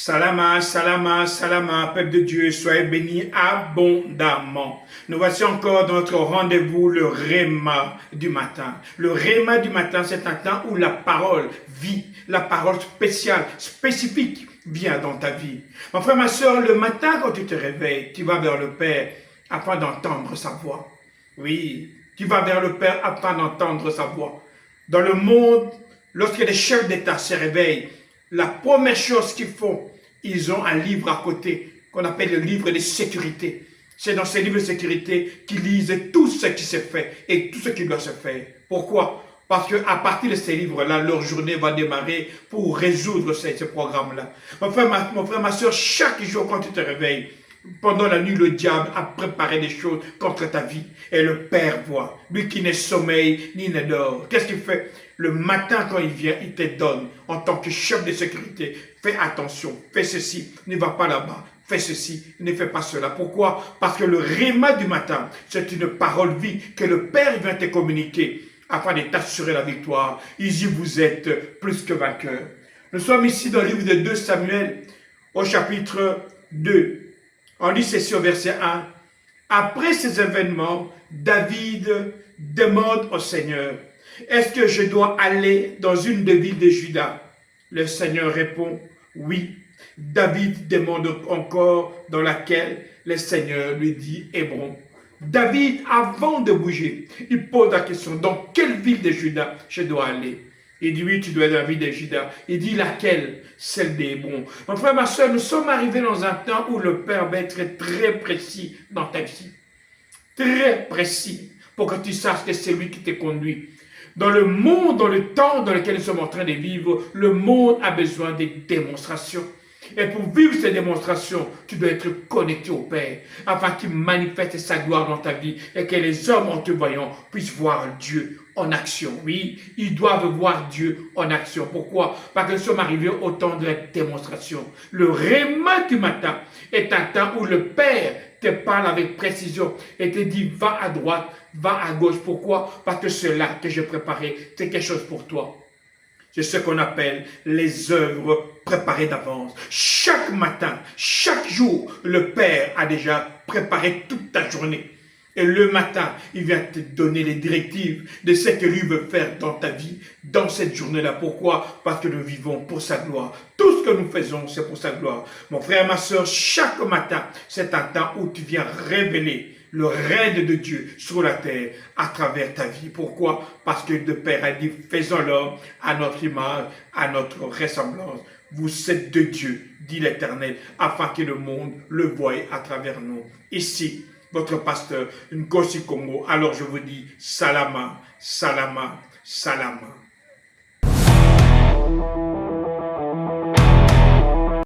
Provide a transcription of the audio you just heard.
Salama, salama, salama, peuple de Dieu, soyez bénis abondamment. Nous voici encore dans notre rendez-vous, le Réma du matin. Le Réma du matin, c'est un temps où la parole vit, la parole spéciale, spécifique vient dans ta vie. Mon frère, ma soeur, le matin quand tu te réveilles, tu vas vers le Père afin d'entendre sa voix. Oui, tu vas vers le Père afin d'entendre sa voix. Dans le monde, lorsque les chefs d'État se réveillent, la première chose qu'ils font, ils ont un livre à côté qu'on appelle le livre de sécurité. C'est dans ces livres de sécurité qu'ils lisent tout ce qui s'est fait et tout ce qui doit se faire. Pourquoi? Parce qu'à partir de ces livres-là, leur journée va démarrer pour résoudre ces programmes-là. Mon frère, ma soeur, chaque jour quand tu te réveilles, pendant la nuit, le diable a préparé des choses contre ta vie. Et le Père voit. Lui qui n'est sommeil ni ne dort. Qu'est-ce qu'il fait? Le matin, quand il vient, il te donne, en tant que chef de sécurité, fais attention, fais ceci, ne va pas là-bas, fais ceci, ne fais pas cela. Pourquoi? Parce que le réma du matin, c'est une parole vie que le Père vient te communiquer afin de t'assurer la victoire. Ici, vous êtes plus que vainqueurs. Nous sommes ici dans le livre de 2 Samuel, au chapitre 2. On lit ceci au verset 1. Après ces événements, David demande au Seigneur, est-ce que je dois aller dans une des villes de Juda? Le Seigneur répond, oui. David demande encore dans laquelle le Seigneur lui dit Hébron. David, avant de bouger, il pose la question, dans quelle ville de Juda je dois aller? Il dit, oui, tu dois aller dans la ville de Juda. Il dit, laquelle? Celle d'Hébron. Mon frère, ma soeur, nous sommes arrivés dans un temps où le Père va être très précis dans ta vie. Très précis, pour que tu saches que c'est lui qui te conduit. Dans le monde, dans le temps dans lequel nous sommes en train de vivre, le monde a besoin de démonstrations. Et pour vivre ces démonstrations, tu dois être connecté au Père, afin qu'il manifeste sa gloire dans ta vie et que les hommes, en te voyant, puissent voir Dieu en action. Oui, ils doivent voir Dieu en action. Pourquoi? Parce que nous sommes arrivés au temps de la démonstration. Le réma du matin est un temps où le Père te parle avec précision et te dit, va à droite, va à gauche. Pourquoi? Parce que cela que j'ai préparé, c'est quelque chose pour toi. C'est ce qu'on appelle les œuvres préparées d'avance. Chaque matin, chaque jour, le Père a déjà préparé toute ta journée. Et le matin, il vient te donner les directives de ce que lui veut faire dans ta vie, dans cette journée-là. Pourquoi? Parce que nous vivons pour sa gloire. Tout ce que nous faisons, c'est pour sa gloire. Mon frère, ma soeur, chaque matin, c'est un temps où tu viens révéler le règne de Dieu sur la terre à travers ta vie. Pourquoi? Parce que le Père a dit, faisons l'homme à notre image, à notre ressemblance. Vous êtes de Dieu, dit l'Éternel, afin que le monde le voie à travers nous. Ici, votre pasteur, Nkosi Congo. Alors je vous dis, salama, salama, salama.